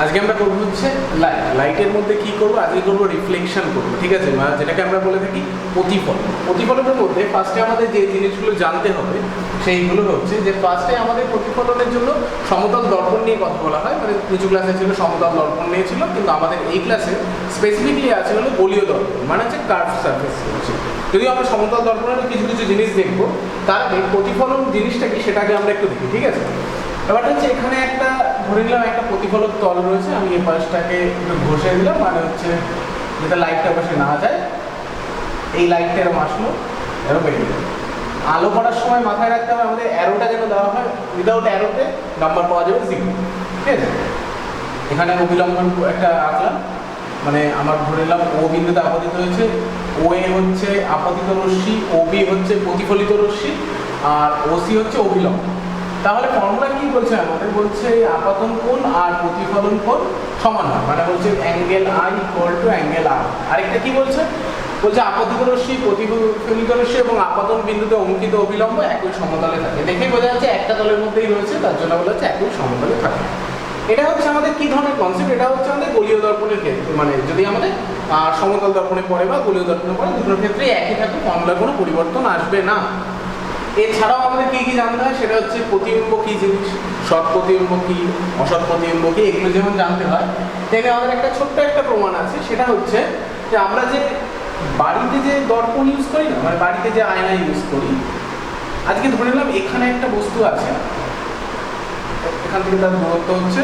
আজকে আমরা করবো হচ্ছে লাইটের মধ্যে কি করবো, আজকে করবো রিফ্লেকশন করবো, ঠিক আছে, যেটাকে আমরা বলে থাকি প্রতিফলন। প্রতিফলনের মধ্যে ফার্স্টে আমাদের যে জিনিসগুলো জানতে হবে সেইগুলো হচ্ছে যে ফার্স্টে আমাদের প্রতিফলনের জন্য সমতল দর্পণ নিয়ে কথা বলা হয়, মানে নিচু ক্লাসে ছিল সমতল দর্পণ নিয়ে ছিল, কিন্তু আমাদের এই ক্লাসে স্পেসিফিকলি আছে হলো গোলীয় দর্পণ, মানে হচ্ছে কার্ভ সারফেস। যদিও আমরা সমতল দর্পণের কিছু কিছু জিনিস দেখবো, তার আগে প্রতিফলন জিনিসটা কি সেটাকে আমরা একটু দেখি, ঠিক আছে। ব্যাপারটা হচ্ছে এখানে একটা ধরে নিলাম একটা প্রতিফলক তল রয়েছে, আমি এই পাশটাকে একটু ঘষে দিলাম, মানে হচ্ছে যাতে লাইটটা পাশে না যায়, এই লাইটটা এরকম আসলো, এরকম বেরিয়ে গেল। আলো পড়ার সময় মাথায় রাখতে হবে আমাদের অ্যারোটা যেন দেওয়া হয়, উইদাউট অ্যারোতে নাম্বার পাওয়া যাবে 0, ঠিক আছে। এখানে অবিলম্ব একটা আঁকলাম, মানে আমার ধরে নিলাম ও বিন্দুতে আপতিত হয়েছে, ও এ হচ্ছে আপতিত রশ্মি, ও বি হচ্ছে প্রতিফলিত রশ্মি, আর ও সি হচ্ছে অবিলম্ব। তাহলে ফর্মুলা কি বলছে আমাদের, বলছে আপাতন কোণ আর প্রতিফলন কোণ সমান হয়, মানে বলছে angle I equal to angle R. আরেকটা কি বলছে, বলছে আপতিত রশ্মি, প্রতিফলিত রশ্মি এবং আপাতন বিন্দুতে অঙ্কিত অবিলম্ব একই সমতলে থাকে। দেখেই বোঝা যাচ্ছে একটা তলের মধ্যেই রয়েছে, তার জন্য বলা হচ্ছে একই সমতলে থাকে। এটা হচ্ছে আমাদের কি ধরনের কনসেপ্ট, এটা হচ্ছে আমাদের গোলীয় দর্পণের ক্ষেত্রে, মানে যদি আমাদের সমতল দর্পণে পড়ে বা গোলীয় দর্পণে পড়ে, দুটোর ক্ষেত্রে একই থাকে, ফর্মুলার কোনো পরিবর্তন আসবে না। এছাড়াও আমাদের কি কি জানতে হয় সেটা হচ্ছে প্রতিবিম্ব কি জিনিস, সৎ প্রতিবিম্ব কি, অসৎ প্রতিবিম্ব কি, এগুলো যেমন জানতে হয়, তেমনি আমাদের একটা ছোট্ট একটা প্রমাণ আছে, সেটা হচ্ছে যে আমরা যে বাড়িতে যে দর্পণ ইউজ করি না, মানে বাড়িতে যে আয়না ইউজ করি, আজকে ধরে নিলাম এখানে একটা বস্তু আছে, এখান থেকে তার দূরত্ব হচ্ছে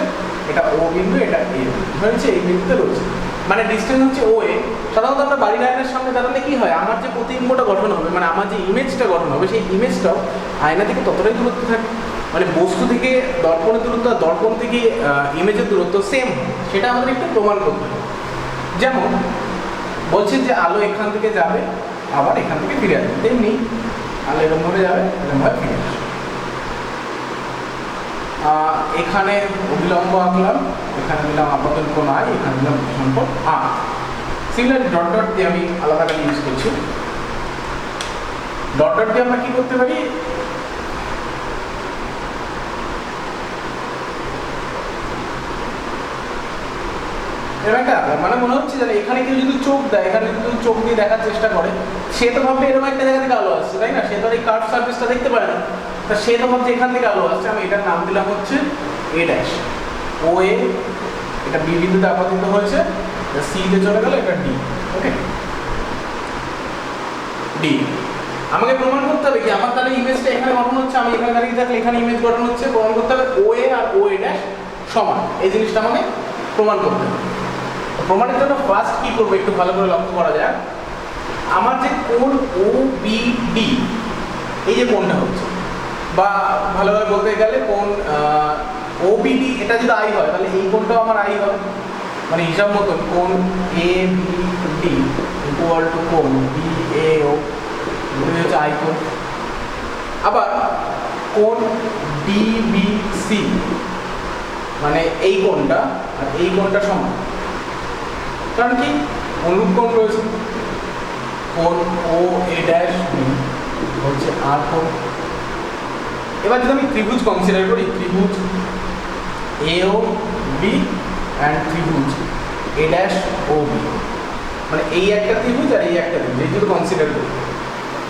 এটা ও বিন্দু, এটা এ বিন্দু, হচ্ছে এই বিন্দুতে রয়েছে, মানে ডিস্টেন্স হচ্ছে ও এ। সাধারণত আমরা বাড়ির আয়নার সামনে দাঁড়ালে কি হয়, আমার যে প্রতিবিম্বটা গঠন হবে, মানে আমার যে ইমেজটা গঠন হবে, সেই ইমেজটাও আয়না থেকে ততটাই দূরত্ব থাকে, মানে বস্তু থেকে দর্পণের দূরত্ব আর দর্পণ থেকে ইমেজের দূরত্ব সেম, সেটা আমাদের একটু প্রমাণ করতে হবে। যেমন বলছেন যে আলো এখান থেকে যাবে আবার এখান থেকে ফিরে আসবে, তেমনি আলো এরকমভাবে যাবে, এরকমভাবে ফিরে আসবে। এখানে অবিলম্ব আঁকলাম, এখানে দিলাম আপাতন কোণ আই, এখানে দিলাম প্রতিফলন কোণ আর। সিমিলার ডট ডট দিয়ে আমি আলাদা করে ইউজ করছি। ডট ডট দিয়ে আমরা কি করতে পারি, মানে মনে হচ্ছে যে এখানে কেউ যদি চোখ দেয়, এখানে যদি চোখ দিয়ে দেখার চেষ্টা করে, সে তো ভাববে এরকম একটা জায়গা থেকে আলো আসছে, তাই না, সে তো এই কার্ভ সারফেসটা দেখতে পারে না, তা সে তো ভাবছে এখান থেকে আলো আসছে। আমি এটার নাম দিলাম হচ্ছে এ ড্যাশ, ও এ, এটা বি বিন্দুতে আপতিত হয়েছে, সি তে চলে গেল, এটা ডি, ওকে ডি। আমাকে প্রমাণ করতে হবে কি, আমার তাহলে ইমেজটা এখানে গঠন হচ্ছে, আমি এখানে দাঁড়িয়ে থাকলে এখানে ইমেজ গঠন হচ্ছে, প্রমাণ করতে হবে ও এ আর ও এ ড্যাশ সমান, এই জিনিসটা আমাকে প্রমাণ করতে হবে। প্রমাণের জন্য ফার্স্ট কি করবো একটু ভালো করে লক্ষ্য করা যায়, আমার যে কোণ ও বি ডি, এই যে কোণটা হচ্ছে, বা ভালোভাবে বলতে গেলে কোণ ও বি ডি, এটা যদি আই হয় তাহলে এই কোণটাও আমার আই হবে, মানে হিসাব মতন কোণ A B D equal to কোণ বি এ ও, হচ্ছে আই কোণ। আবার কোণ ডি বি সি, মানে এই কোণটা আর এই কোণটা সমান, কারণ কি অনুরূপ কোণ রয়েছে, কোণ ও এ ড্যাশ বি হচ্ছে আর কোণ। এবার যদি আমি ত্রিভুজ কনসিডার করি, ত্রিভুজ এ ও বি অ্যান্ড ত্রিভুজ এ ড্যাশ ও বি, মানে এই একটা ত্রিভুজ আর এই একটা ত্রিভুজ, এই দুটো কনসিডার করি,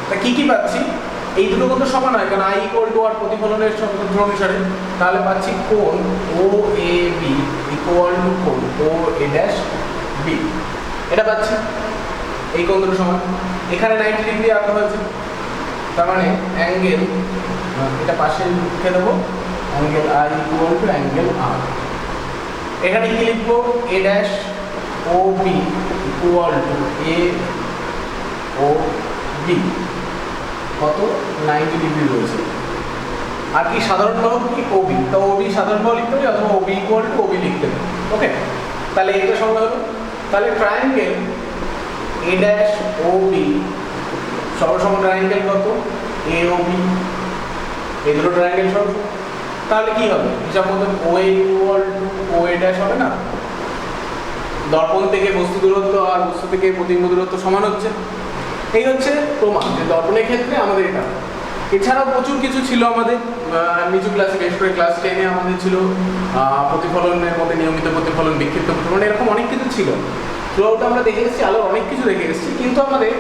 তা কি কি পাচ্ছি, এই দুটো কিন্তু সমান হয়, কারণ আই ইকুয়াল টু আর প্রতিফলনের সূত্র অনুসারে, তাহলে পাচ্ছি কোণ ও এ বি ইকুয়াল টু কোণ ও এ ড্যাশ বি, এটা পাচ্ছি, এই কোণ দুটো সমান। এখানে 90 ডিগ্রি আঁকা হয়েছে, তার মানে অ্যাঙ্গেল, এটা পাশে লিখে দেবো, angle I equal to angle R. এখানে কি লিখবো, A dash O B equal to A O B, কত 90 ডিগ্রি রয়েছে। আর কি সাধারণ বাহু কি ওবি, তো ওবি সাধারণ বাহু লিখতে হবে, অথবা ওবি ইকুয়াল টু ওবি লিখতে হবে, ওকে। তাহলে এটা সমান হলো, তাহলে triangle A dash O B সর্বসম ট্রায়াঙ্গেল কত এ ও বি, এই দুটো ট্রায়াঙ্গেল সর্বসম, তাহলে কি হবে হিসাব মতন O A equal to O A dash হবে না, দর্পণ থেকে বস্তু দূরত্ব আর বস্তু থেকে প্রতিবিম্ব দূরত্ব সমান হচ্ছে। এই হচ্ছে প্রমাণ যে দর্পণের ক্ষেত্রে আমাদের এটা। এছাড়াও প্রচুর কিছু ছিল আমাদের নিচু ক্লাসে, বিশেষ করে ক্লাস 10-এ আমাদের ছিল প্রতিফলনের মধ্যে নিয়মিত প্রতিফলন, বিক্ষিপ্ত প্রতিফলন, এরকম অনেক কিছু ছিল। থ্রুআউট আমরা দেখে এসেছি, আলো অনেক কিছু দেখে এসেছি, কিন্তু আমাদের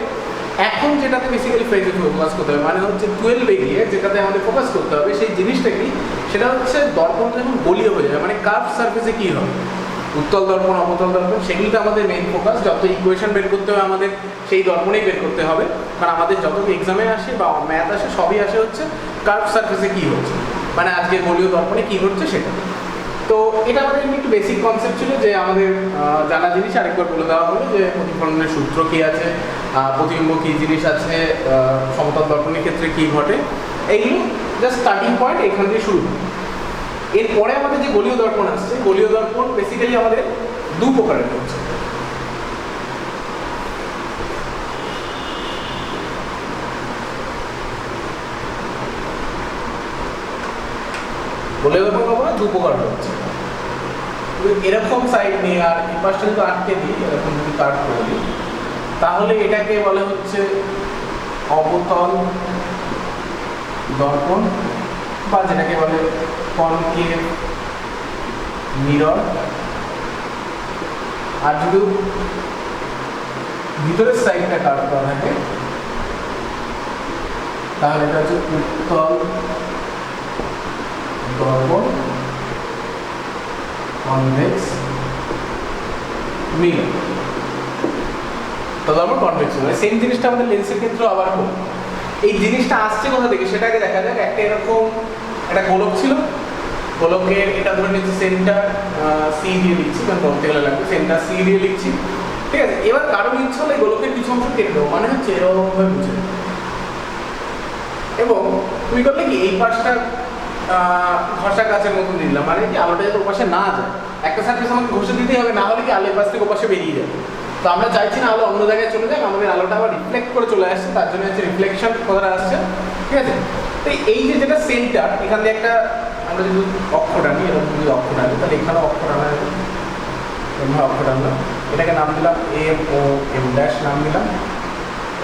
এখন যেটাতে বেসিক্যালি ফেজে ফোকাস করতে হবে, মানে হচ্ছে 12-এ গিয়ে যেটাতে আমাদের ফোকাস করতে হবে সেই জিনিসটা কি, সেটা হচ্ছে দর্পণটা যখন গলীয় হয়ে যাবে, মানে কার্ভ সারফেসে কী হবে, উত্তল দর্পণ অবতল দর্পণ, সেগুলিতে আমাদের মেইন ফোকাস। যত ইকুয়েশন বের করতে হবে আমাদের সেই দর্পণেই বের করতে হবে, কারণ আমাদের যত এক্সামে আসে বা ম্যাথ আসে সবই আসে হচ্ছে কার্ভ সারফেসে কী হচ্ছে, মানে আজকে গলীয় দর্পণে কী হচ্ছে সেটা। তো এটা আমাদের একটু বেসিক কনসেপ্ট ছিল যে আমাদের জানা জিনিস আরেকবার বলে দেওয়া হলো যে প্রতিফলনের সূত্র কী আছে, প্রতিবিম্ব কী জিনিস আছে, সমতল দর্পণের ক্ষেত্রে কী ঘটে, এইগুলো জাস্ট স্টার্টিং পয়েন্ট এখান থেকে শুরু। এরপরে আমাদের যে গলীয় দর্পণ আসছে, গলীয় দর্পণ বেসিক্যালি আমাদের দু প্রকারের হচ্ছে। গলীয় দর্পণ আমরা দু প্রকার হচ্ছে, এরকম সাইড নিয়ে আর এই পাশটা যদি আটকে দিই, এরকম যদি কাট করে দিই, তাহলে এটাকে বলে হচ্ছে অবতল দর্পণ, বা যেটাকে বলে কনকেভ মিরর। আর যদি ভিতরের সাইডটা কাট করা থাকে তাহলে এটা হচ্ছে উত্তল দর্পণ, কনভেক্স মিরর। তো দর্পণ কনভেক্স মিরর সেম জিনিসটা আমাদের লেন্সের ক্ষেত্রেও আবার হোক। এই জিনিসটা আসছে কোথা থেকে সেটাকে দেখা যাক। একটা এরকম একটা গোলক ছিল, গোলকের এটা ধরে নিচ্ছি সেন্টার সি দিয়ে লিখছি, কারণ বলতে গেলে লাগবে সেন্টার সি দিয়ে লিখছি, ঠিক আছে। এবার কারো ইচ্ছা হলে গোলকের কিছু অংশ কেটে দেবো, মানে হচ্ছে এরকমভাবে বুঝে, এবং তুমি করলে কি এই পাশটা ঘষা গাছের মতন দিলাম, মানে কি আলোটা যাতে ওপাশে না যায়, একটা সার্ফেস আমাকে ঘষে দিতেই হবে, না হলে কি আলোর পাশ থেকে ওপাশে বেরিয়ে যাবে। তো আমরা চাইছি না আলো অন্য জায়গায় চলে যাক, আমাদের আলোটা আবার রিফ্লেক্ট করে চলে আসছে, তার জন্য হচ্ছে রিফ্লেকশন কথাটা আসছে, ঠিক আছে। তো এই যে যেটা সেন্টার, এখান দিয়ে একটা আমরা যদি অক্ষ টানি, এরকম যদি অক্ষ টানি, তাহলে এখানেও অক্ষ টানা, এভাবে অক্ষ টানলাম, এটাকে নাম দিলাম এম ও এম ড্যাশ নাম দিলাম।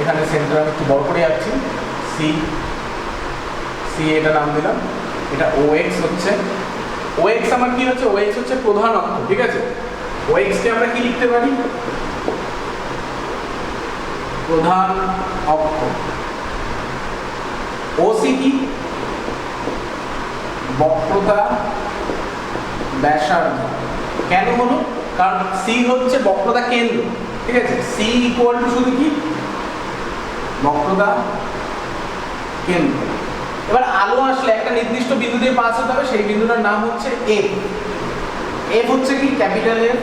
এখানে সেন্টার আমি একটু বড় করে যাচ্ছি, সি সি এটা নাম দিলাম। এটা ও এক্স হচ্ছে, ও এক্স আমার কি হচ্ছে, ও এক্স হচ্ছে প্রধান অক্ষ, ঠিক আছে। ও এক্স কে আমরা কি লিখতে পারি, প্রধান অক্ষ। ও সি কি, বক্রতা ব্যাসার্ধ। কেন হলো, কারণ সি হচ্ছে বক্রতা কেন্দ্র, ঠিক আছে। সি ইকুয়াল টু শুধু কি, বক্রতা কেন্দ্র। এবার আলো আসলে একটা নির্দিষ্ট বিন্দু দিয়ে পাস হতে হবে, সেই বিন্দুটার নাম হচ্ছে এফ। এফ হচ্ছে কি, ক্যাপিটাল এফ,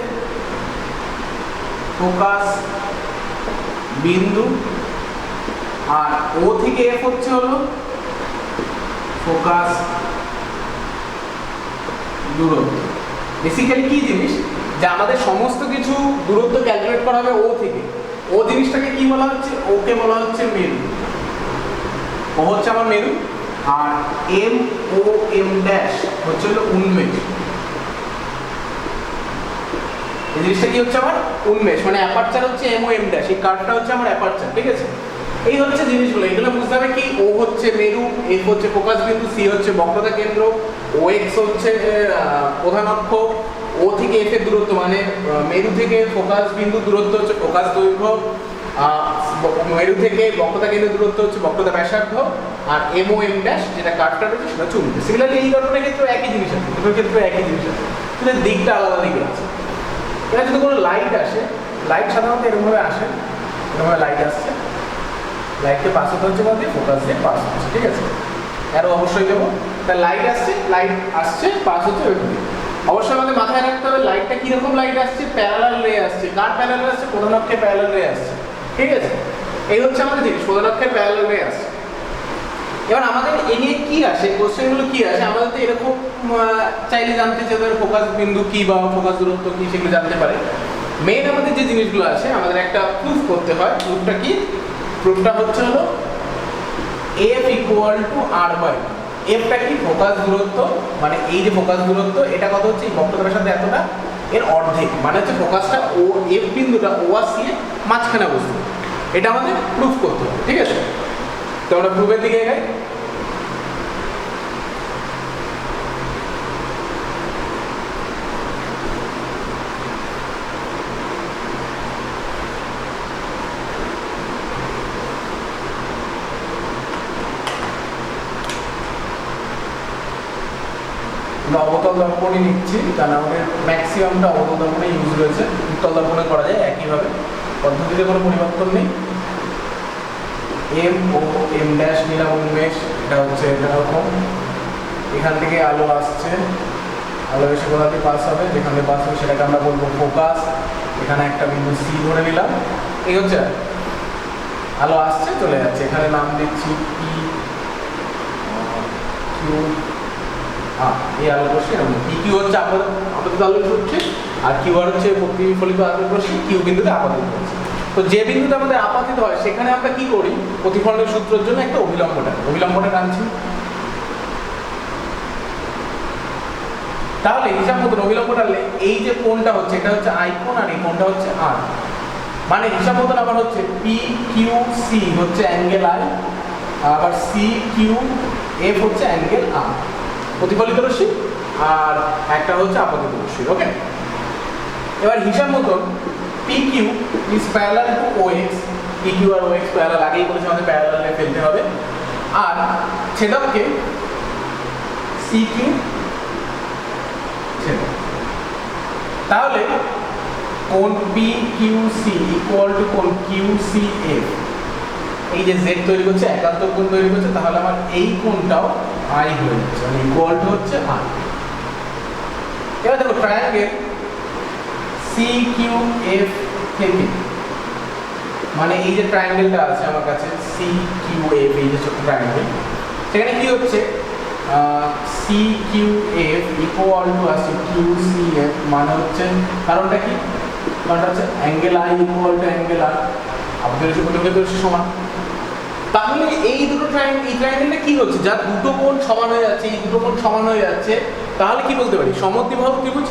ফোকাস বিন্দু। আর ও থেকে এফ হচ্ছে হলো ফোকাস দূরত্ব। বেসিক্যালি কি জিনিস, যে আমাদের সমস্ত কিছু দূরত্ব ক্যালকুলেট করা হবে ও থেকে। ও জিনিসটাকে কি বলা হচ্ছে, ওকে বলা হচ্ছে মেরু। ও হচ্ছে আমার মেরু, আর এম ও এম ড্যাশ হচ্ছে হলো উন্মেষ। এই জিনিসটা কি হচ্ছে আমার উন্মেষ, মানে অ্যাপারচার হচ্ছে এম ও এম ড্যাশ, এই কার্ভটা হচ্ছে আমার অ্যাপারচার, ঠিক আছে। এই হচ্ছে জিনিসগুলো, এগুলো বুঝতে হবে কি, ও হচ্ছে মেরু, এফ হচ্ছে ফোকাস বিন্দু, সি হচ্ছে বক্রতা কেন্দ্র, ও এক্স হচ্ছে প্রধান অক্ষ, ও থেকে এফ এর দূরত্ব মানে মেরু থেকে ফোকাস বিন্দু দূরত্ব হচ্ছে ফোকাস দৈর্ঘ্য, মেরু থেকে বক্রতা কেন্দ্রের দূরত্ব হচ্ছে বক্রতা ব্যাসার্ধ, আর এম ও এম ড্যাশ যেটা কার্ভটা রয়েছে সেটা হচ্ছে উন্মেষ। সিমিলারলি এই ঘটনার ক্ষেত্রে একই জিনিস আছে, দুটোর ক্ষেত্রে একই জিনিস আছে, কিন্তু দিকটা আলাদা দিকে আছে। এবার যদি কোনো লাইট আসে, লাইট সাধারণত এরকমভাবে আসে, এরকমভাবে লাইট আসছে, লাইটকে পাস হতে হচ্ছে বলতে ফোকাস দিয়ে পাস হচ্ছে, ঠিক আছে। আরও অবশ্যই দেবো, তা লাইট আসছে পাস হচ্ছে ওইভাবে। অবশ্যই আমাদের মাথায় রাখতে হবে লাইটটা কীরকম লাইট আসছে, প্যারালাল রে আসছে। কার প্যারালাল আসছে, প্রধান অক্ষের প্যারালাল রে আসছে, ঠিক আছে। এই হচ্ছে আমাদের জিনিস, প্রধান অক্ষের প্যারালাল রে আসছে। এবার আমাদের এ নিয়ে কী আসে, কোশ্চেনগুলো কী আসে, আমাদের তো এরকম চাইলে জানতে চাই ফোকাস বিন্দু কী বা ফোকাস দূরত্ব কী, সেগুলো জানতে পারে। মেন আমাদের যে জিনিসগুলো আছে, আমাদের একটা প্রুফ করতে হয়। প্রুফটা কি, প্রুফটা হচ্ছে হলো F equal to R by. এফটা কি, ফোকাস দূরত্ব, মানে এই যে ফোকাস দূরত্ব এটা কত হচ্ছে, এই বক্রতার সাথে এতটা, এর অর্ধেক, মানে হচ্ছে ফোকাসটা ও এফ বিন্দুটা ও আর সি এর মাঝখানে বসবে। এটা আমাদের প্রুফ করতে হবে, ঠিক আছে। তো আমরা প্রুফের দিকে যাই। আমরা অবতল দর্পণই নিচ্ছি, কারণ আমাদের ম্যাক্সিমামটা অবতল দর্পণে ইউজ রয়েছে। উত্তল দর্পণে করা যায় একইভাবে, পদ্ধতিতে কোনো পরিবর্তন নেই। এম ও এম ড্যাশ নিলাম উন্মেষ, এটা হচ্ছে এরকম। এখান থেকে আলো আসছে, আলো এসে কোথা থেকে পাস হবে, যেখান থেকে পাস হবে সেটাকে আমরা বলবো ফোকাস। এখানে একটা বিন্দু সি ধরে নিলাম, এই হচ্ছে আলো আসছে চলে যাচ্ছে। এখানে নাম দিচ্ছি পি কিউ, এই আলো রশ্মি। পি কিউ হচ্ছে আপাতত আলো রশ্মি, আর কিউ আর হচ্ছে প্রতিফলিত আলো রশ্মি, কিউ বিন্দুতে আপাতিত হচ্ছে। তো যে বিন্দুতে আমাদের আপাতিত হয় সেখানে আমরা কি করি, প্রতিফলনের সূত্রের জন্য একটা অভিলম্বটা টানছি। তাহলে হিসাব মতো অভিলম্ব টানলে এই যে কোণটা হচ্ছে এটা হচ্ছে আই কোণ, আর এই কোণটা হচ্ছে আর। মানে হিসাব মতন আবার হচ্ছে পি কিউ সি হচ্ছে অ্যাঙ্গেল আই, আবার সি কিউ এফ হচ্ছে অ্যাঙ্গেল আর, প্রতিফলিত রশ্মি আর একটা হচ্ছে আপাতিত রশ্মি। ওকে, এবার হিসাব মতন P Q is parallel to O X, P Q আর ও এক্স প্যারালাল, আগেই বলেছি আমাদের প্যারালালে ফেলতে হবে। আর ছেদককে সি কিউ, তাহলে কোণ P Q C equal to কোণ কিউ সি এফ, এই যে জেড তৈরি করছে, একান্তর কোণ তৈরি করছে, তাহলে আমার এই কোণটাও আই হয়ে যাচ্ছে, মানে ইকুয়াল টু হচ্ছে আই। এবার দেখো ট্রায়াঙ্গেল সি কিউ এফ থেকে, মানে এই যে ট্রায়াঙ্গেলটা আছে আমার কাছে সি কিউ এফ, এই যে ছোট ট্রায়াঙ্গেল, সেখানে কি হচ্ছে C Q F equal to আছে কিউ সি এফ, মানে হচ্ছে কারণটা কি, কারণটা হচ্ছে angle I equal to angle R, আপনাদের প্রতিফলিত রশ্মি সমান। তাহলে এই দুটো ট্রায়াঙ্গেল, এই ট্রায়াঙ্গেলটা কি হচ্ছে, যার দুটো কোণ সমান হয়ে যাচ্ছে, এই দুটো কোণ সমান হয়ে যাচ্ছে, তাহলে কি বলতে পারি সমদ্বিবাহু ত্রিভুজ।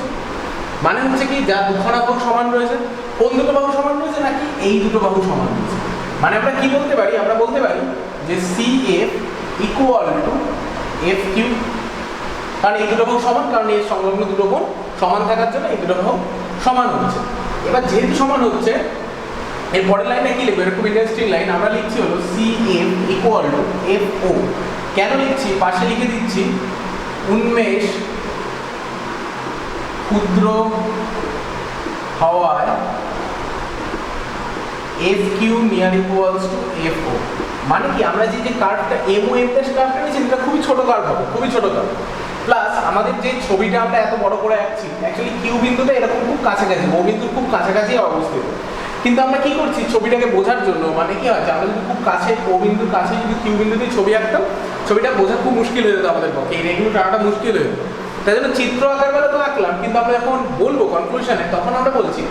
মানে হচ্ছে কি যার দুখানা বাহু সমান রয়েছে, কোন দুটো বাহু সমান রয়েছে নাকি এই দুটো বাহু সমান রয়েছে। মানে আমরা কি বলতে পারি, আমরা বলতে পারি যে C F equal to F Q, কারণ এই দুটো বাহু সমান, কারণ এই সংলগ্ন দুটো কোণ সমান থাকার জন্য এই দুটো বাহু সমান হচ্ছে। এবার যেহেতু সমান হচ্ছে, এর পরের লাইনটা কি লিখবো, এরকম ইন্টারেস্টিং লাইন আমরা লিখছি হলো C F equal to F O. কেন লিখছি, পাশে লিখে দিচ্ছি উন্মেষ ক্ষুদ্র হওয়ায় F Q near equals to F O. মানে কি আমরা যে কার্ভটা এম ও এফ ড্যাশ কার্ভটা নিয়েছি এটা খুবই ছোট কার্ভ হবে, খুবই ছোট কার্ভ। প্লাস আমাদের যে ছবিটা আমরা এত বড় করে আঁকছি, অ্যাকচুয়ালি কিউ বিন্দুটা এরকম খুব কাছাকাছি, ও বিন্দুর খুব কাছাকাছি অবস্থিত। কিন্তু আমরা কি করছি, ছবিটাকে বোঝার জন্য, মানে কি হয় আমরা যদি খুব কাছে ও বিন্দুর কাছে যদি কিউ বিন্দুতে ছবি আঁকতাম, ছবিটা বোঝা খুব মুশকিল হয়ে যেত আমাদের পক্ষে, এই রেগুলো টানাটা মুশকিল হয়ে যেত। তাই জন্য চিত্র আঁকার বেলা তো আঁকলাম, কিন্তু আমরা যখন বলবো কনক্লুশনে তখন আমরা বলছি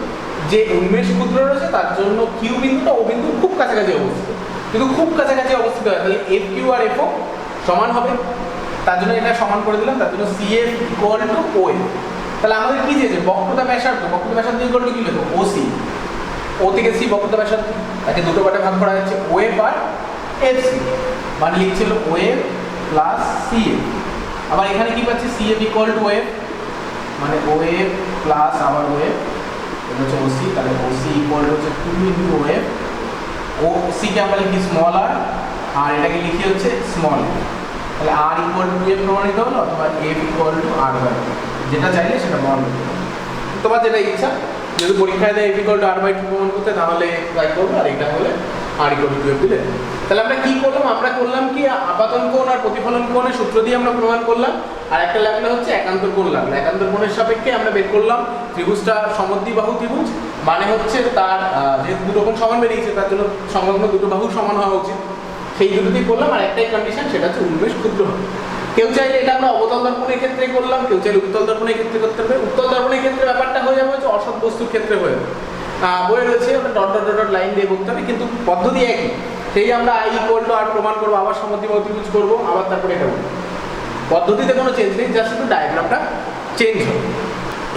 যে উন্মেষ ক্ষুদ্র রয়েছে তার জন্য কিউ বিন্দুটা ও বিন্দুর খুব কাছাকাছি অবস্থিত। কিন্তু খুব কাছাকাছি অবস্থিত হয় তাহলে F Q R F O সমান হবে, তার জন্য এটা সমান করে দিলাম, তার জন্য C F equal to O F. তাহলে আমাদের কি দিয়েছে, বক্রতা ব্যাসার্ধ, বক্রতা ব্যাসার্ধ ইকুয়াল টু কি লিখবো ও সি, ও থেকে সি বক্রতা ব্যাসার্ধ, তাকে দুটো পার্টে ভাগ করা হচ্ছে ও এফ আর এফ সি, মানে লিখছিল O F plus C F. আবার এখানে কি পাচ্ছি C F equal to O F, মানে ও এফ প্লাস আবার ও এফ, এটা হচ্ছে ও সি, তাহলে ও সি ইকুয়াল টু হচ্ছে 2 ইনটু ও এফ। ও সি কে আমরা লিখি স্মল আর এটাকে লিখি হচ্ছে স্মল এফ। তাহলে আর ইকুয়াল টু এফ প্রমাণিত হলো, অথবা F equal to R by, যেটা চাইলে সেটা প্রমাণ করতে হবে, তোমার যেটা ইচ্ছা। যদি পরীক্ষায় দেয় F equal to R by 2 প্রমাণ করতে, তাহলে ট্রাই করবো, আর এটা হলে আর ইকুয়াল টু 2 এফ দিলে। তাহলে আমরা কি করলাম, আমরা করলাম কি আপাতন কোণ আর প্রতিফলন কোণের সূত্র দিয়ে আমরা প্রমাণ করলাম, আর একটা লাগলো হচ্ছে একান্তর কোণ লাগলো। একান্তর কোণের সাপেক্ষে আমরা বের করলাম ত্রিভুজটা সমদ্বিবাহু ত্রিভুজ, মানে হচ্ছে তার যেহেতু দুটো কোণ সমান বেরিয়েছে তার জন্য সংলগ্ন দুটো বাহু সমান হওয়া উচিত, সেই দুটোতেই করলাম। আর একটাই কন্ডিশন, সেটা হচ্ছে উন্মেষ ক্ষুদ্র হবে। কেউ চাইলে এটা আমরা অবতল দর্পণের ক্ষেত্রে করলাম, কেউ চাইলে উত্তল দর্পণের ক্ষেত্রে করতে হবে। উত্তল দর্পণের ক্ষেত্রে ব্যাপারটা হয়ে যাবে হচ্ছে অসৎ বস্তুর ক্ষেত্রে হয়ে যাবে, বইয়ে রয়েছে ওটা ডট ডট ডট লাইন দিয়ে করতে হবে, কিন্তু পদ্ধতি একই। সেই আমরা আই ইকুয়াল টু আর প্রমাণ করবো, আবার সমদ্বিবাহু ত্রিভুজ করবো, আবার তারপরে এটা করবো, পদ্ধতিতে কোনো চেঞ্জ নেই, জাস্ট শুধু ডায়াগ্রামটা চেঞ্জ হবে।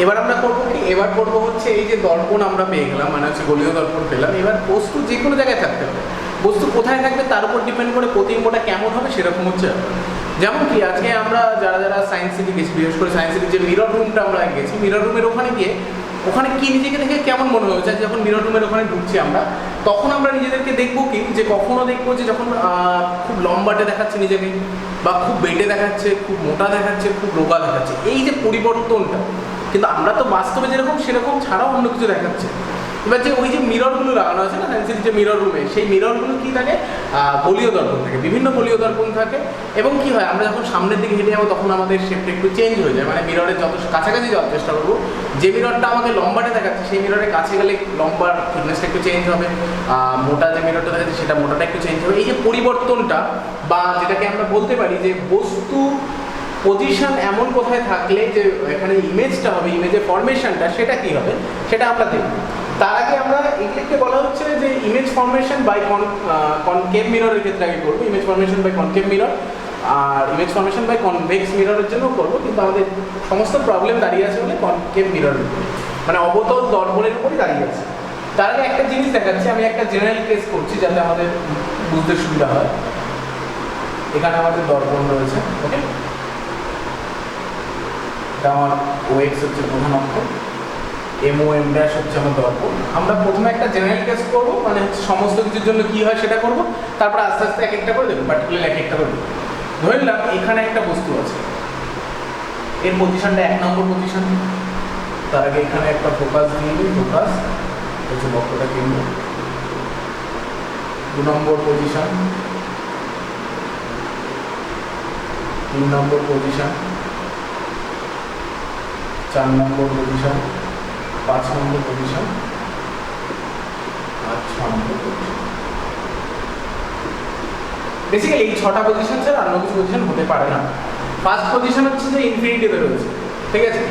এবার আমরা করবো কি, এবার করবো হচ্ছে এই যে দর্পণ আমরা পেয়ে গেলাম, মানে হচ্ছে গোলীয় দর্পণ পেলাম। এবার বস্তু যে কোনো জায়গায় থাকতে হবে, বস্তু কোথায় থাকবে তার উপর ডিপেন্ড করে প্রতিবিম্বটা কেমন হবে সেরকম হচ্ছে। যেমন কি আজকে আমরা যারা যারা সায়েন্স সিটি গেছি, বিশেষ করে সায়েন্স সিটির যে মিরর রুমটা আমরা গেছি, মিরর রুমের ওখানে গিয়ে ওখানে কি নিজেকে দেখে কেমন মনে হয়েছে। যখন মিরর রুমের ওখানে ঢুকছি আমরা, তখন আমরা নিজেদেরকে দেখবো কি, যে কখনো দেখবো যে যখন খুব লম্বাটে দেখাচ্ছে নিজেকে, বা খুব বেটে দেখাচ্ছে, খুব মোটা দেখাচ্ছে, খুব রোগা দেখাচ্ছে, এই যে পরিবর্তনটা, কিন্তু আমরা তো বাস্তবে যেরকম সেরকম ছাড়াও অন্য কিছু দেখাচ্ছে। এবার যে ওই যে মিররগুলো লাগানো আছে না সায়েন্সের যে মিরর রুমে, সেই মিররগুলো কি থাকে, বলীয় দর্পণ থাকে, বিভিন্ন বলীয় দর্পণ থাকে। এবং কি হয়, আমরা যখন সামনের দিকে হেঁটে যাবো তখন আমাদের শেপটা একটু চেঞ্জ হয়ে যায়, মানে মিররের যত কাছাকাছি যাওয়ার চেষ্টা করবো, যে মিররটা আমাকে লম্বাটে দেখাচ্ছে সেই মিররের কাছে গেলে লম্বার থিকনেসটা একটু চেঞ্জ হবে, মোটা যে মিররটা দেখাচ্ছে সেটা মোটাটা একটু চেঞ্জ হবে। এই যে পরিবর্তনটা, বা যেটাকে আমরা বলতে পারি যে বস্তু পজিশন এমন কোথায় থাকলে যে এখানে ইমেজটা হবে, ইমেজের ফরমেশনটা সেটা কি হবে, সেটা আমরা দেখব। তার আগে আমরা এগুলিকে বলা হচ্ছে যে ইমেজ ফরমেশন বাই কনকেভ মিররের ক্ষেত্রে আগে করবো, image formation by concave mirror, আর ইমেজ ফরমেশন বাই কনভেক্স মিররের জন্য করবো। কিন্তু আমাদের সমস্ত প্রবলেম দাঁড়িয়ে আছে বলে কনকেভ মিররের উপরে, মানে অবতল দর্পণের উপরই দাঁড়িয়ে আছে। তার আগে একটা জিনিস দেখাচ্ছি, আমি একটা জেনারেল কেস করছি যাতে আমাদের বুঝতে সুবিধা হয়। এখানে আমাদের দর্পণ রয়েছে, ওকে, এটা আমার ওএক্স হচ্ছে প্রধান অক্ষ, এমও এম ড্যাশ হচ্ছে আমার দর্পণ। আমরা প্রথমে একটা জেনারেল কেস করবো, মানে হচ্ছে সমস্ত কিছুর জন্য কি হয় সেটা করবো, তারপর আস্তে আস্তে এক একটা করে দেবো, পার্টিকুলার এক একটা করে দেবো। ধরে নিলাম এখানে একটা বস্তু আছে, এর পজিশনটা 1 নম্বর পজিশন। তার আগে এখানে একটা ফোকাস দিয়ে দিই, ফোকাস হচ্ছে বক্রতা কেন্দ্র। 2 নম্বর পজিশন, 3 নম্বর পজিশন, 4 নম্বর পজিশন, 5 নম্বর পজিশন, আর 6 নম্বর পজিশন। বেসিক্যালি এই 6টা পজিশন ছাড়া অন্য কিছু পজিশন হতে পারে না। ফার্স্ট পজিশন হচ্ছে যে ইনফিনিটিভে রয়েছে, ঠিক আছে।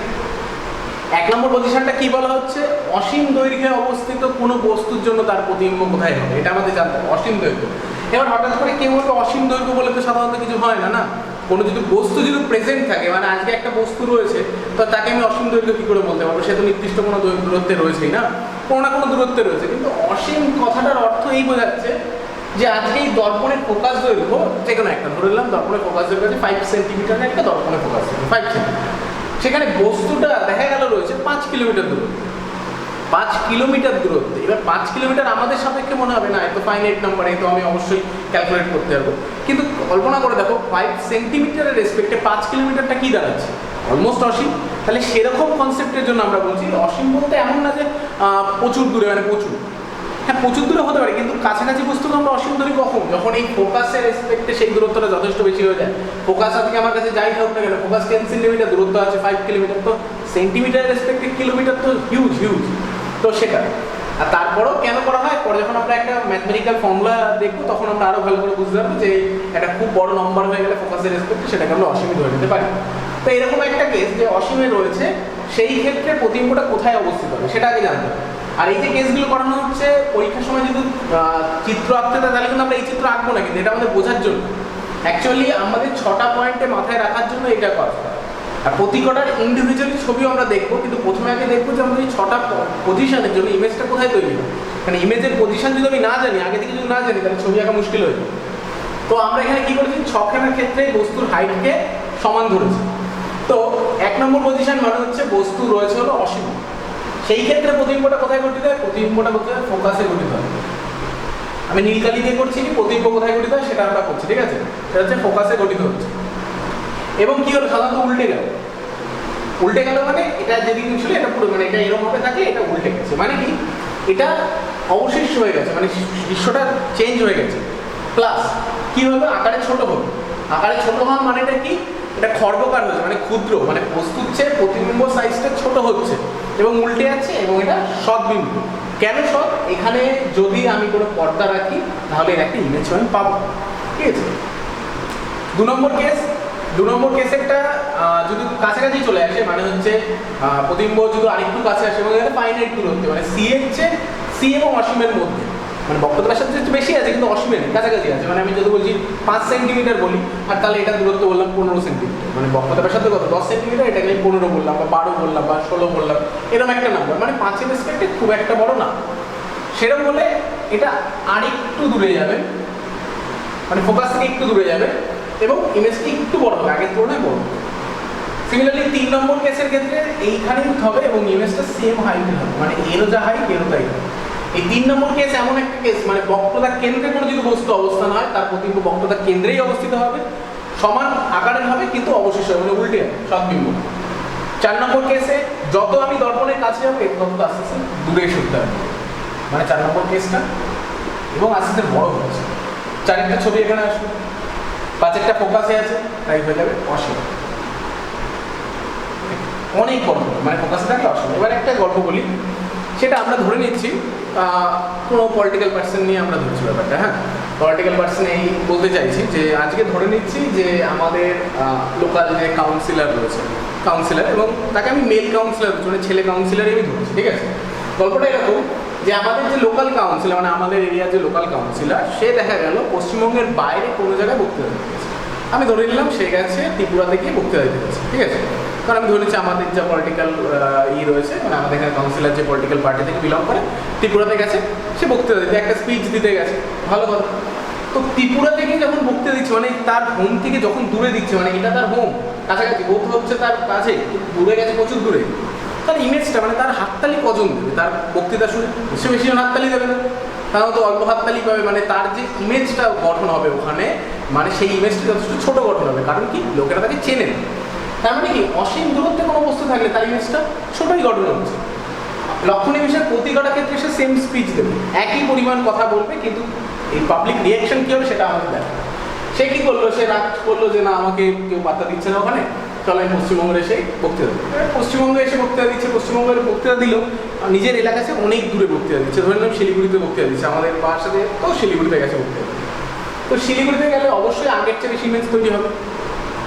1 নম্বর পজিশনটা কি বলা হচ্ছে, অসীম দৈর্ঘ্যে অবস্থিত কোনো বস্তুর জন্য তার প্রতিবিম্ব কোথায় হবে, এটা আমাদের জানতে হবে, অসীম দৈর্ঘ্য। এবার হঠাৎ করে কেউ বলবে অসীম দৈর্ঘ্য বলে তো সাধারণত কিছু হয় না, না, কোনো যদি বস্তু যদি প্রেজেন্ট থাকে, মানে আজকে একটা বস্তু রয়েছে, তো তাকে আমি অসীম দৈর্ঘ্য কী করে বলতে পারবো, সে তো নির্দিষ্ট কোনো দূরত্বে রয়েছেই না, কোনো না কোনো দূরত্বে রয়েছে। কিন্তু অসীম কথাটার অর্থ এই বোঝাচ্ছে যে আজকে এই দর্পণের ফোকাস দৈর্ঘ্য, যে কোনো একটা ধরে নিলাম দর্পণের ফোকাস দৈর্ঘ্য আছে 5 সেন্টিমিটারের একটা দর্পণের ফোকাস দৈর্ঘ্য 5 সেন্টিমিটার, সেখানে বস্তুটা দেখা গেল রয়েছে 5 কিলোমিটার দূরত্বে, 5 কিলোমিটার দূরত্বে। এবার 5 কিলোমিটার আমাদের সাপেক্ষে মনে হবে না, এত ফাইনাইট নাম্বার, এই তো আমি অবশ্যই ক্যালকুলেট করতে পারবো। কিন্তু কল্পনা করে দেখো 5 সেন্টিমিটারের রেসপেক্টে 5 কিলোমিটারটা কি দাঁড়াচ্ছে, অলমোস্ট অসীম। তাহলে সেরকম কনসেপ্টের জন্য আমরা বলছি অসীম বলতে এমন না যে প্রচুর দূরে, মানে প্রচুর, হ্যাঁ প্রচুর দূরে হতে পারে, কিন্তু কাছাকাছি বস্তুকে আমরা অসীম ধরি কখন, যখন এই ফোকাসের রেসপেক্টে সেই দূরত্বটা যথেষ্ট বেশি হয়ে যায়। ফোকাস আজকে আমার কাছে যাই থাকুক না কেন, ফোকাস 10 সেন্টিমিটার, দূরত্ব আছে 5 কিলোমিটার, তো সেন্টিমিটার রেসপেক্টে কিলোমিটার তো হিউজ হিউজ, তো সেটা। আর তারপরেও কেন করা হয়, পরে যখন আমরা একটা ম্যাথমেটিক্যাল ফর্মুলা দেখবো তখন আমরা আরও ভালো করে বুঝতে পারবো যে একটা খুব বড় নম্বর হয়ে গেলে ফোকাসের রেসপেক্টে সেটাকে আমরা অসীমে ধরে নিতে পারি। তো এরকম একটা কেস যে অসীমে রয়েছে, সেই ক্ষেত্রে প্রতিবিম্বটা কোথায় অবস্থিত হবে সেটা আগে জানতে হবে। আর এই যে কেসগুলো করানো হচ্ছে পরীক্ষার সময় যদি চিত্র আঁকতে হয়, তাহলে কিন্তু আমরা এই চিত্র আঁকবো না, কিন্তু এটা আমাদের বোঝার জন্য, অ্যাকচুয়ালি আমাদের 6টা পয়েন্টে মাথায় রাখার জন্য এটা করা। আর প্রতি কটার ইন্ডিভিজুয়ালি ছবিও আমরা দেখবো, কিন্তু প্রথমে আগে দেখবো যে আমাদের এই 6টা পজিশনের জন্য ইমেজটা কোথায় তৈরি হবে। মানে ইমেজের পজিশন যদি আমি না জানি, আগে থেকে যদি না জানি, তাহলে ছবি আঁকা মুশকিল হয়ে যাবে। তো আমরা এখানে কি করেছি, 6খানার ক্ষেত্রে বস্তুর হাইটকে সমান ধরেছি। তো 1 নম্বর পজিশন মানে হচ্ছে বস্তু রয়েছে হলো অসীম, সেই ক্ষেত্রে প্রতিবিম্বটা কোথায় গঠিত হয়, প্রতিবিম্বটা কোথায় হয়, ফোকাসে গঠিত হয়। আমি নীলকালি দিয়ে করছি কি, প্রতিবিম্ব কোথায় গঠিত হয় সেটা আমরা করছি, ঠিক আছে, সেটা হচ্ছে ফোকাসে গঠিত হচ্ছে। এবং কি হলো, সাধারণত উল্টে গেল, উল্টে গেল মানে এটা যেদিকে ছিল এটা পুরো, মানে এটা এরকম ভাবে থাকে, এটা উল্টে গেছে, মানে কি এটা অবশিষ্ট হয়ে গেছে, মানে দৃশ্যটা চেঞ্জ হয়ে গেছে। প্লাস কি হলো, আকারে ছোট হলো, আকারে ছোট হওয়ার মানেটা কি, এটা খর্বকার হয়েছে, মানে ক্ষুদ্র, মানে বস্তুর চেয়ে প্রতিবিম্ব সাইজটা ছোট হচ্ছে এবং উল্টে যাচ্ছে, এবং এটা সৎবিম্ব। কেন সৎ, এখানে যদি আমি কোনো পর্দা রাখি তাহলে এর একটা ইমেজ আমি পাবো, ঠিক আছে। 2 নম্বর কেস, 2 নম্বর কেসেরটা যদি কাছাকাছি চলে আসে, মানে হচ্ছে প্রতিবিম্ব যদি আরেকটু কাছে আসে এবং এটা ফাইনাইট দূরত্বে, মানে সি এর চেয়ে, সি এবং অসীমের মধ্যে, মানে বক্রতার সাথে একটু বেশি আছে কিন্তু অসীমের কাছাকাছি আছে। মানে আমি যদি বলছি 5 সেন্টিমিটার বলি, আর তাহলে এটা দূরত্ব বললাম 15 সেন্টিমিটার, মানে বক্রতার সাথে কত 10 সেন্টিমিটার, এটাকে আমি 15 বললাম বা 12 বললাম বা 16 বললাম, এরকম একটা নাম্বার, মানে 5-এর রেসপেক্টে খুব একটা বড় না। সেরকম হলে এটা আরেকটু দূরে যাবে, মানে ফোকাস থেকে একটু দূরে যাবে এবং ইমেজটি একটু বড় হবে, আগের তুলনায় বড়। সিমিলারলি 3 নম্বর কেসের ক্ষেত্রে এইখানেই হবে এবং ইমেজটা সেম হাইটের হবে, মানে এরও যা হাইট এরও তাই হবে। এই 3 নম্বর কেস এমন একটা কেস, মানে বক্রতার কেন্দ্রে কোনো যদি বস্তু অবস্থান হয় তার প্রতিবিম্ব বক্রতার কেন্দ্রেই অবস্থিত হবে, সমান আকারের হবে কিন্তু অবশিষ্ট হবে, মানে উল্টে সদ্বিম্ব। 4 নম্বর কেসে যত আমি দর্পণের কাছে যাবো তত আস্তে আস্তে দূরে সরতে হবে, মানে 4 নম্বর কেসটা, এবং আস্তে আস্তে বড় হচ্ছে। 4একটা ছবি এখানে আসবে, 5একটা ফোকাসে আছে, তাই হয়ে যাবে অসীম। অনেক বড়, মানে ফোকাসে থাকলে অসীম। এবার একটা গল্প বলি, সেটা আমরা ধরে নিচ্ছি কোনো পলিটিক্যাল পার্সন নিয়ে আমরা ধরছি ব্যাপারটা। হ্যাঁ, পলিটিক্যাল পার্সন এই বলতে চাইছি যে আজকে ধরে নিচ্ছি যে আমাদের লোকাল যে কাউন্সিলর রয়েছে, কাউন্সিলর, এবং তাকে আমি মেল কাউন্সিলর মানে ছেলে কাউন্সিলরই আমি ধরেছি, ঠিক আছে। গল্পটা এরকম যে আমাদের যে লোকাল কাউন্সিলর, মানে আমাদের এরিয়ার যে লোকাল কাউন্সিলর, সে দেখা গেল পশ্চিমবঙ্গের বাইরে কোনো জায়গায় বক্তৃতা দিতে গেছে। আমি ধরে নিলাম সে গেছে ত্রিপুরাতে গিয়ে বক্তৃতা দিতে গেছে, ঠিক আছে। কারণ আমি ধরে নিচ্ছি আমাদের যা পলিটিক্যাল রয়েছে, মানে আমাদের এখানে কাউন্সিলর যে পলিটিক্যাল পার্টি থেকে বিলং করে, ত্রিপুরাতে গেছে সে বক্তৃতা দিতে, একটা স্পিচ দিতে গেছে, ভালো কথা। তো ত্রিপুরা থেকে যখন বক্তৃতা দিচ্ছে, মানে তার হোম থেকে যখন দূরে দিচ্ছে, মানে এটা তার হোম কাছাকাছি, বোধ হচ্ছে তার কাছে, দূরে গেছে প্রচুর দূরে, তার ইমেজটা, মানে তার হাততালি কজন দেবে তার বক্তৃতা শুনে? সে বেশি জন হাততালি দেবে না, তাহলে তো অল্প হাততালি পাবে, মানে তার যে ইমেজটা গঠন হবে ওখানে, মানে সেই ইমেজটা যথেষ্ট ছোট গঠন হবে। কারণ কি, লোকেরা তাকে চেনে না। তার মানে কি, অসীম দূরত্বে কোনো বস্তু থাকলে তার ইমেজটা ছোটই গঠন হচ্ছে। লক্ষণীয় বিষয়ের প্রতি কটা ক্ষেত্রে সে সেম স্পিচ দেবে, একই পরিমাণ কথা বলবে, কিন্তু এই পাবলিক রিয়াকশন কী হবে সেটা আমাদের দেখা। সে কী করলো, সে রাগ করলো যে না আমাকে কেউ পাত্তা দিচ্ছে না ওখানে, চলো আমি পশ্চিমবঙ্গের এসে বক্তৃতা দিই। পশ্চিমবঙ্গে এসে বক্তৃতা দিচ্ছে, পশ্চিমবঙ্গের বক্তৃতা দিল, নিজের এলাকা থেকে অনেক দূরে বক্তৃতা দিচ্ছে, ধরে নিলাম শিলিগুড়িতে বক্তৃতা দিচ্ছে, আমাদের বাসাতে তো শিলিগুড়িতে গেছে বক্তৃতা। তো শিলিগুড়িতে গেলে অবশ্যই আগের চেয়ে বেশি ইমেজ তৈরি হবে,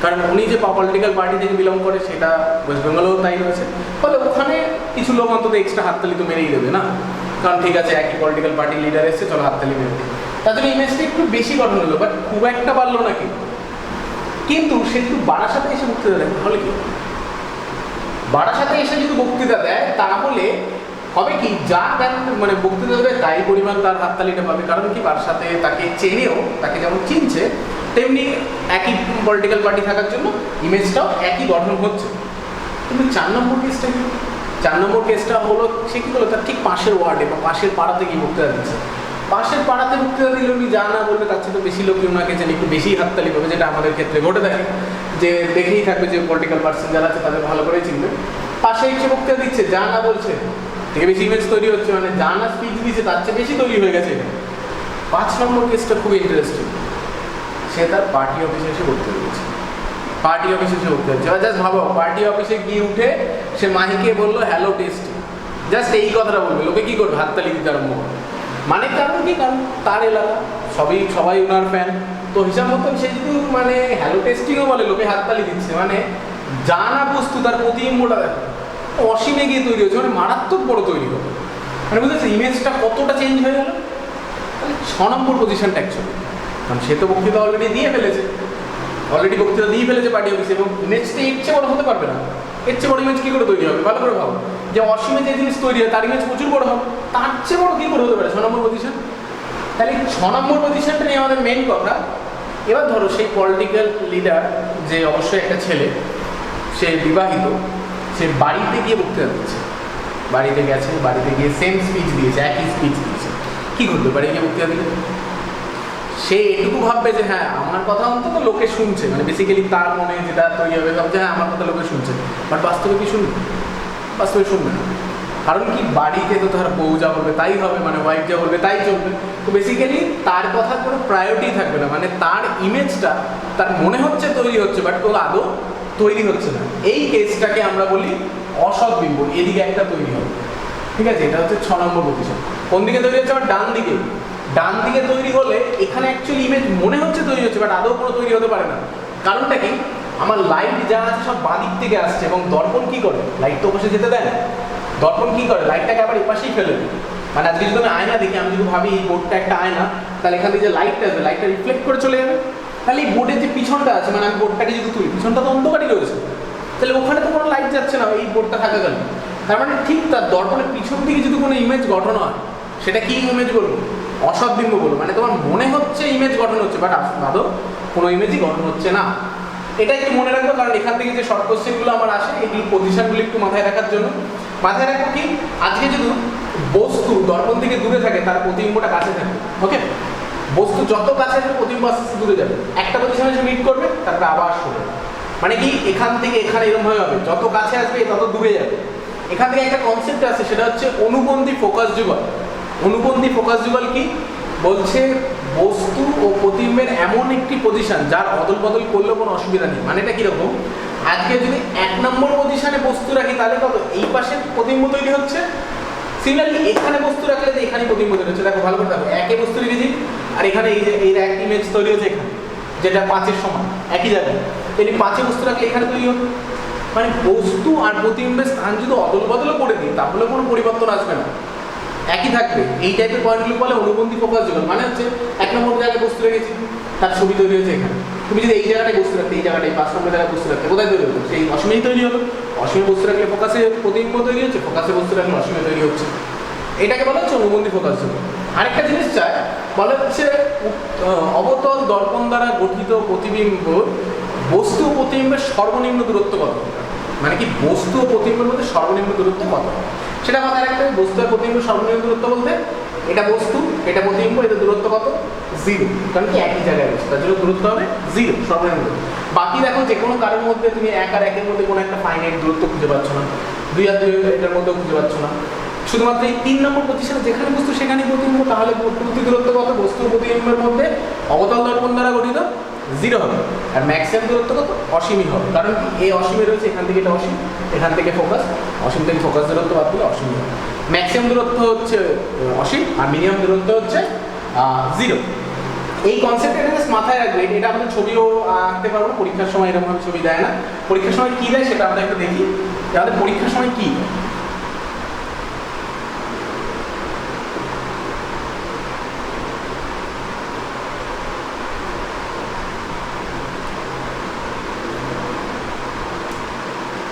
কারণ উনি যে পলিটিক্যাল পার্টি থেকে বিলং করে সেটা ওয়েস্ট বেঙ্গলেও তাই রয়েছে, ফলে ওখানে কিছু লোক অন্তত এক্সট্রা হাততালি তো মেরেই দেবে না, কারণ ঠিক আছে একই পলিটিক্যাল পার্টির লিডার এসছে, চলো হাততালি মেরে দিই। তার জন্য ইমেজটা একটু বেশি গঠন হলো, বাট খুব একটা পারলো না কিন্তু সে যদি বারাসাতে এসে বক্তৃতা দেয় তাহলে কি, বারাসাতে এসে যদি বক্তৃতা দেয় তাহলে হবে কি, যা মানে বক্তৃতা দেবে তাই পরিমাণ তার হাততালিটা পাবে। কারণ কি, বারাসাতে তাকে চেনেও, তাকে যেমন চিনছে তেমনি একই পলিটিক্যাল পার্টি থাকার জন্য ইমেজটাও একই গঠন হচ্ছে। কিন্তু 4 নম্বর কেসটা কি, 4 নম্বর কেসটা হলো সে কী করলো, তার ঠিক পাশের ওয়ার্ডে বা পাশের পাড়াতে গিয়ে বক্তৃতা দিচ্ছে। পাশের পাড়াতে বক্তৃতা দিলে উনি যা না বলবে তার চেয়ে তো বেশি লোক ওনাকে যেন একটু বেশি হাততালি পাবে, যেটা আমাদের ক্ষেত্রে ঘটে থাকে, যে দেখেই থাকবে যে পলিটিক্যাল পার্সন যারা আছে তাদের ভালো করেই চিনবে। পাশে এসে বক্তৃতা দিচ্ছে, যা না বলছে থেকে বেশি ইমেজ তৈরি হচ্ছে, মানে যা না স্পিচ দিচ্ছে তার চেয়ে বেশি তৈরি হয়ে গেছে। 5 নম্বর কেসটা খুব ইন্টারেস্টিং, সে তার পার্টি অফিসে এসে বক্তৃতা দিচ্ছে, পার্টি অফিসে এসে বক্তৃতা দিচ্ছে। জাস্ট ভাবো, পার্টি অফিসে গিয়ে উঠে সে মাহিকে বললো হ্যালো টেস্টি, জাস্ট এই কথাটা বলবে, লোকে কী করবে, হাততালি দিতে আরম্ভ করবে। মানে কারণ কি, কারণ তার এলাকা, সবাই ওনার ফ্যান, তো হিসাব মতন সে যদি মানে হ্যালো টেস্টিংও বলে লোকে হাততালি দিচ্ছে, মানে যা না বস্তু তার প্রতিবিম্বটা দেখো অসীমে গিয়ে তৈরি হচ্ছে, মানে মারাত্মক বড় তৈরি হবে। মানে বুঝেছে ইমেজটা কতটা চেঞ্জ হয়ে গেল। তাহলে 6 নম্বর পজিশনটা অ্যাকচুয়ালি, কারণ সে তো বক্তৃতা অলরেডি দিয়ে ফেলেছে পার্টি অফিসে, এবং ইমেজটা এর চেয়ে বড় হতে পারবে না। এর চেয়ে বড় ইমেজ কী করে তৈরি হবে, ভালো করে ভাবো, যে অসীমে যে জিনিস তৈরি হয় তার ইমেজ প্রচুর বড় হবে, তার চেয়ে বড় কী করে হতে পারে 6 নম্বর পজিশন। তাহলে 6 নম্বর পজিশনটা নিয়ে আমাদের মেন কথা। এবার ধরো সেই পলিটিক্যাল লিডার, যে অবশ্যই একটা ছেলে, সে বিবাহিত, সে বাড়িতে গিয়ে বক্তৃতা দিচ্ছে, বাড়িতে গেছে, বাড়িতে গিয়ে সেম স্পিচ দিয়েছে, একই স্পিচ দিয়েছে। কী ঘটবে বাড়ি গিয়ে বক্তৃতা দিলে? সে এটুকু ভাববে যে হ্যাঁ আমার কথা অন্তত লোকে শুনছে, মানে বেসিক্যালি তার মনে যেটা তৈরি হবে ভাবছে হ্যাঁ আমার কথা লোকে শুনছে, বাট বাস্তবে কি শুনবে? বাস্তবে শুনবে না। কারণ কি, বাড়িতে তো তার বউ যা বলবে তাই হবে, মানে ওয়াইফ যা বলবে তাই চলবে। তো বেসিক্যালি তার কথার কোনো প্রায়োরিটি থাকবে না, মানে তার ইমেজটা তার মনে হচ্ছে তৈরি হচ্ছে, বাট কোনো আদৌ তৈরি হচ্ছে না। এই কেসটাকে আমরা বলি অসৎ বিম্ব, এদিকে একটা তৈরি হবে, ঠিক আছে। এটা হচ্ছে 6 নম্বর পজিশন। কোন দিকে তৈরি হচ্ছে? আবার ডান দিকে। ডান দিকে তৈরি হলে এখানে অ্যাকচুয়ালি ইমেজ মনে হচ্ছে তৈরি হচ্ছে, বাট আদৌ কোনো তৈরি হতে পারে না। কারণটা কি, আমার লাইট যা আছে সব বাঁ দিক থেকে আসছে, এবং দর্পণ কী করে, লাইট তো বসে যেতে দেয় না, দর্পণ কী করে, লাইটটাকে আবার এপাশেই ফেলে দেয়। মানে আজকে যদি আমি আয়না দেখি, আমি যদি ভাবি এই বোর্ডটা একটা আয়না, তাহলে এখান থেকে যে লাইটটা আসবে লাইটটা রিফ্লেক্ট করে চলে যাবে। তাহলে এই বোর্ডের যে পিছনটা আছে, মানে আমি বোর্ডটাকে যদি তুলি, পিছনটা তো অন্ধকারই রয়েছে, তাহলে ওখানে তো কোনো লাইট যাচ্ছে না এই বোর্ডটা থাকা গেল। তার মানে ঠিক তার দর্পণের পিছন দিকে যদি কোনো ইমেজ গঠন হয়, সেটা কি ইমেজ বলবো? অসৎ বিম্ব বলবো। মানে তোমার মনে হচ্ছে ইমেজ গঠন হচ্ছে, বাট আদৌ কোনো ইমেজই গঠন হচ্ছে না। এটা একটু মনে রাখবো, কারণ এখান থেকে যে শর্ট কোশ্চেনগুলো আমার আসে এগুলো পজিশনগুলো একটু মাথায় রাখার জন্য। মাথায় রাখবো কি, আজকে যদি বস্তু দর্পণ থেকে দূরে থাকে তার প্রতিবিম্বটা কাছে থাকবে। ওকে, বস্তু যত কাছে আসবে প্রতিবিম্ব আস্তে আস্তে দূরে যাবে, একটা পজিশনে এসে মিট করবে তারপরে আবার সরে। মানে কি, এখান থেকে এখানে এরকমভাবে হবে, যত কাছে আসবে তত দূরে যাবে। এখান থেকে একটা কনসেপ্ট আছে, সেটা হচ্ছে অনুবন্ধী ফোকাস যুগল। অনুবন্ধী ফোকাস যুগল কি বলছে, বস্তু ও প্রতিবিম্বের এমন একটি পজিশন যার অদল বদল করলেও কোনো অসুবিধা নেই। মানে এটা কিরকম, আজকে যদি 1 নম্বর পজিশনে বস্তু রাখি তাহলে কত, এই পাশে প্রতিবিম্ব তৈরি হচ্ছে, সিমিলারলি এখানে বস্তু রাখলে যে এখানে প্রতিবিম্ব তৈরি হচ্ছে। দেখো ভালো করে দেখো, একে বস্তু রেখেছি আর এখানে এই যে এই এক ইমেজ তৈরি হচ্ছে এখানে, যেটা 5-এর সমান একই জায়গায়, এই 5-এ বস্তু রাখলে এখানে তৈরি হবে। মানে বস্তু আর প্রতিবিম্বের স্থান যদি অদল বদল করে দিই তাহলে কোনো পরিবর্তন আসবে না, একই থাকবে। এই টাইপের পয়েন্টগুলো বলে অনুবন্ধী ফোকাস যুগল। মানে হচ্ছে 1 নম্বর জায়গায় বস্তু রেখেছি, তার ছবি তৈরি হয়েছে এখানে। তুমি যদি এই জায়গাটায় বস্তু রাখতে, এই জায়গাটায় 5 নম্বর জায়গায় বস্তু রাখতে, কোথায় তৈরি হলো, সেই অসীমেই তৈরি হলো। অসীমে বস্তু রাখলে ফোকাসে প্রতিবিম্ব তৈরি হচ্ছে, ফোকাসে বস্তু রাখলে অসীমে তৈরি হচ্ছে। এটাকে বলা হচ্ছে অনুবন্ধী ফোকাস যুগল। আরেকটা জিনিস চায়, বলা হচ্ছে অবতল দর্পণ দ্বারা গঠিত প্রতিবিম্ব বস্তু ও প্রতিবিম্বের সর্বনিম্ন দূরত্ব কত। মানে কি, বস্তু ও প্রতিবিম্বের মধ্যে সর্বনিম্ন দূরত্ব কত, সেটা মাথায় রাখতে হবে। বস্তু আর প্রতিবিম্বের সর্বনিম্ন দূরত্ব বলতে, এটা বস্তু এটা প্রতিবিম্ব, এটা দূরত্ব কত, 0, কারণ কি একই জায়গায় রয়েছে, তার জন্য দূরত্ব হবে 0 সর্বনিম্ন। বাকি দেখো যে কোনো কারোর মধ্যে তুমি 1 আর 1-এর মধ্যে কোনো একটা ফাইনাইট দূরত্ব খুঁজে পাচ্ছ না, 2 আর 2 এটার মধ্যেও খুঁজে পাচ্ছ না। শুধুমাত্র এই 3 নম্বর পজিশনে যেখানে বস্তু সেখানেই প্রতিবিম্ব, তাহলে প্রতি দূরত্ব কত, বস্তু প্রতিবিম্বের মধ্যে অবতল দর্পণ দ্বারা গঠিত 0 হবে, আর ম্যাক্সিমাম দূরত্ব কত, অসীমই হবে। কারণ কি, এই অসীমে রয়েছে, এখান থেকে এটা অসীম, এখান থেকে ফোকাস, অসীম থেকে ফোকাস দূরত্ব বাদ দিলে অসীমই হবে। ম্যাক্সিমাম দূরত্ব হচ্ছে অসীম আর মিনিমাম দূরত্ব হচ্ছে 0। এই কনসেপ্টটা জাস্ট মাথায় রাখবে। এটা আমাদের ছবিও আঁকতে পারবো, পরীক্ষার সময় এরকমভাবে ছবি দেয় না। পরীক্ষার সময় কী দেয় সেটা আমরা একটু দেখি, আমাদের পরীক্ষার সময় কী।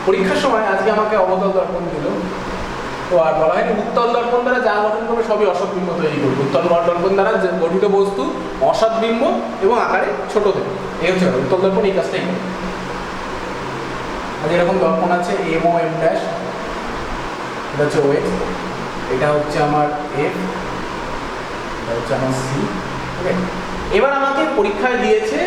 পরীক্ষার সময় আজকে আমাকে অবতল দর্পণ দিল, তো আর বলা হয়নি উত্তল দর্পণ দ্বারা যা গঠন করবে সবই অসৎ বিম্ব তৈরি করবে। উত্তল দর্পণ দ্বারা গঠিত বস্তু অসৎ বিম্ব এবং আকারে ছোট দেবে, এই হচ্ছে উত্তল দর্পণ এই কাজটাই করে। আজ এরকম দর্পণ আছে এম ও এম ড্যাশ, এটা হচ্ছে ওএক্স, এটা হচ্ছে আমার এফ, এটা হচ্ছে আমার সি। ওকে, এবার আমাকে পরীক্ষায় দিয়েছে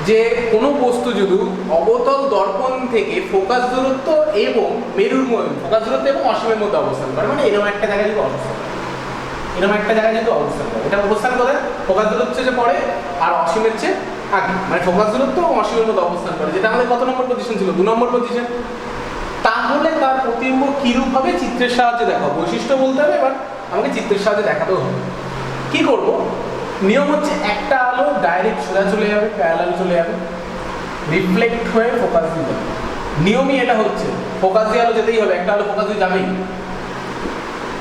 যে কোনো বস্তু যদি অবতল দর্পণ থেকে ফোকাস দূরত্ব এবং মেরুর মধ্যে ফোকাস দূরত্ব এবং অসীমের মধ্যে অবস্থান করে, মানে এরকম একটা জায়গায় যদি অবস্থান করে, এরকম একটা জায়গায় যদি অবস্থান করে, এটা অবস্থান করে ফোকাস দূরত্ব যে পড়ে আর অসীমের চেয়ে আগে, মানে ফোকাস দূরত্ব এবং অসীমের মধ্যে অবস্থান করে, যেটা আমাদের কত নম্বর পজিশন ছিল, 2 নম্বর পজিশন। তাহলে তার প্রতিবিম্ব কিরূপ হবে চিত্রের সাহায্যে দেখাবো। বৈশিষ্ট্য বলতে হবে, এবার আমাকে চিত্রের সাহায্যে দেখাতেও হবে। কি করব, নিয়ম হচ্ছে একটা আলো ডাইরেক্ট সোজা চলে যাবে, প্যারালাল চলে যাবে, রিফ্লেক্ট হয়ে ফোকাস দিয়ে যাবে। নিয়মই এটা হচ্ছে, ফোকাস দিয়ে আলো যেতেই হবে, একটা আলো ফোকাস দিয়ে যাবেই।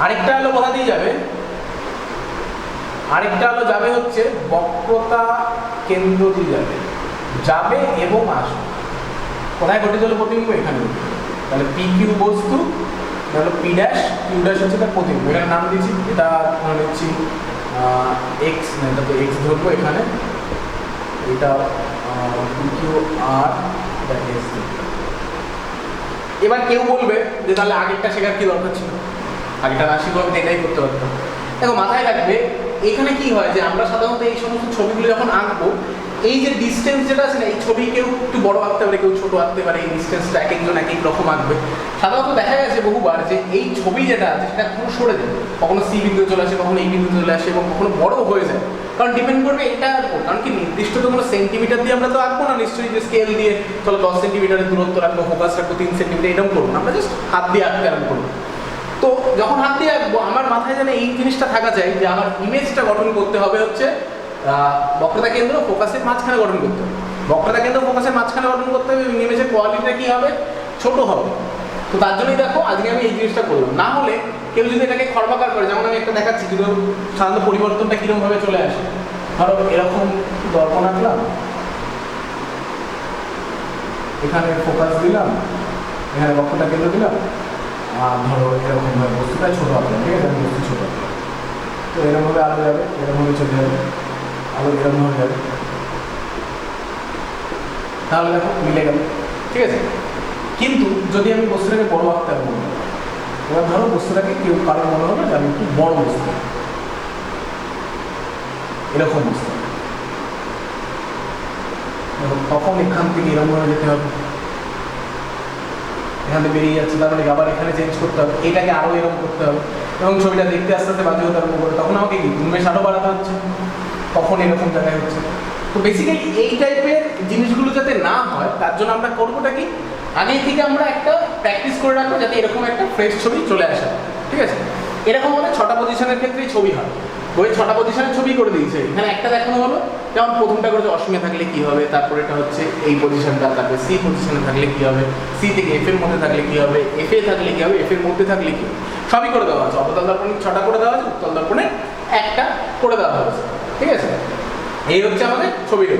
আরেকটা আলো কোথা দিয়ে যাবে, আরেকটা আলো যাবে হচ্ছে বক্রতা কেন্দ্র দিয়ে যাবে, যাবে এবং আসবে। কোথায় ঘটে চলো প্রতিবিম্ব, এখানে। তাহলে পি কিউ বস্তু, তাহলে পি ড্যাশ, কিউ ড্যাশ হচ্ছে তার প্রতিবিম্ব। এটার নাম দিয়েছি, এটা ধরে নিচ্ছি এক্স, এটা তো এক্স ধরবো এখানে, এটা পি কিউ আর, এটা এস। এবার কেউ বলবে যে তাহলে আগেরটা শেখার কি দরকার ছিল, আগেরটা না শিখবো আমি এটাই করতে পারতাম। দেখো মাথায় রাখবে, এখানে কি হয় যে আমরা সাধারণত এই সমস্ত ছবিগুলো যখন আঁকবো, এই যে ডিস্টেন্স যেটা আছে না, এই ছবি কেউ একটু বড় আঁকতে পারে, কেউ ছোট আঁকতে পারে, এই ডিস্টেন্সটা এক একজন এক এক রকম আঁকবে। সাধারণত দেখা গেছে বহুবার যে এই ছবি যেটা আছে সেটা কখনো সরে যায়, কখনো সি বিন্দু চলে আসে, কখনো এই বিন্দু চলে আসে, এবং কখনো বড় হয়ে যায়। কারণ ডিপেন্ড করবে এটার উপর, কারণ কি নির্দিষ্ট তো কোনো সেন্টিমিটার দিয়ে আমরা তো আঁকবো না নিশ্চয়ই, যে স্কেল দিয়ে চলো 10 সেন্টিমিটারের দূরত্ব রাখবো, ফোকাস রাখবো 3 সেন্টিমিটার, এরকম করবো না, আমরা জাস্ট হাত দিয়ে আঁকতে আরম্ভ করবো। তো যখন হাত দিয়ে আঁকবো আমার মাথায় যেন এই জিনিসটা থাকা যায় যে আমার ইমেজটা গঠন করতে হবে হচ্ছে বক্রতা কেন্দ্র ফোকাসের মাঝখানে গঠন করতে হবে, বক্রতা কেন্দ্র ফোকাসের মাঝখানে গঠন করতে হবে, এবং ইমেজের কোয়ালিটিটা কী হবে, ছোট হবে। তো তার জন্যই দেখো আজকে আমি এই জিনিসটা করলাম। না হলে কেউ যদি এটাকে খর্বাকার করে, যেমন আমি একটা দেখাচ্ছি, যদি সাধারণত পরিবর্তনটা কীরকমভাবে চলে আসে, ধরো এরকম দর্পণ আঁকলাম, এখানে ফোকাস দিলাম, এখানে বক্রতা কেন্দ্র দিলাম, আর ধরো এরকমভাবে বস্তুটা ছোটো আঁকলাম, ঠিক আছে, আমি বস্তু ছোটো আঁকলাম, তো এরকমভাবে আলো যাবে, এরকমভাবে চলে যাবে, আলো এরকমভাবে যাবে, তাহলে দেখো মিলে গেল, ঠিক আছে। কিন্তু যদি আমি বস্তুটাকে বড় আঁকতে হবে, এবার ধরো বস্তুটাকে কেউ কারো মনে হবে যে আমি একটু বড় বস্তু, এরকম বস্তু, তখন এখান থেকে এরকম ভাবে যেতে হবে, এখান থেকে বেরিয়ে যাচ্ছে, তার মানে আবার এখানে চেঞ্জ করতে হবে, এটাকে আরও এরকম করতে হবে, এবং ছবিটা দেখতে আস্তে আস্তে বাজে হতে আরম্ভ করে, তখন আমাকে কি উন্মেষ আরও বাড়াতে হচ্ছে, তখন এরকম জায়গায় হচ্ছে। তো বেসিক্যালি এই টাইপের জিনিসগুলো যাতে না হয় তার জন্য আমরা করবোটা কি, আগেই থেকে আমরা একটা প্র্যাকটিস করে রাখবো যাতে এরকম একটা ফ্রেশ ছবি চলে আসে, ঠিক আছে। এরকম হলে 6টা পজিশনের ক্ষেত্রেই ছবি হয়, বইয়ে 6টা পজিশনের ছবি করে দিয়েছে, এখানে একটা দেখানো হলো, যেমন প্রথমটা করেছে অসীমে থাকলে কি হবে, তারপরে এটা হচ্ছে এই পজিশনটা, তারপরে সি পজিশনে থাকলে কি হবে, সি থেকে এফ এর মধ্যে থাকলে কি হবে, এফ এ থাকলে কি হবে, এফ এর মধ্যে থাকলে কি হবে, সবই করে দেওয়া আছে। অবতল দর্পণে 6টা করে দেওয়া আছে, উত্তল দর্পণে একটা করে দেওয়া হয়েছে, ঠিক আছে। এই হচ্ছে আমাদের ছবির।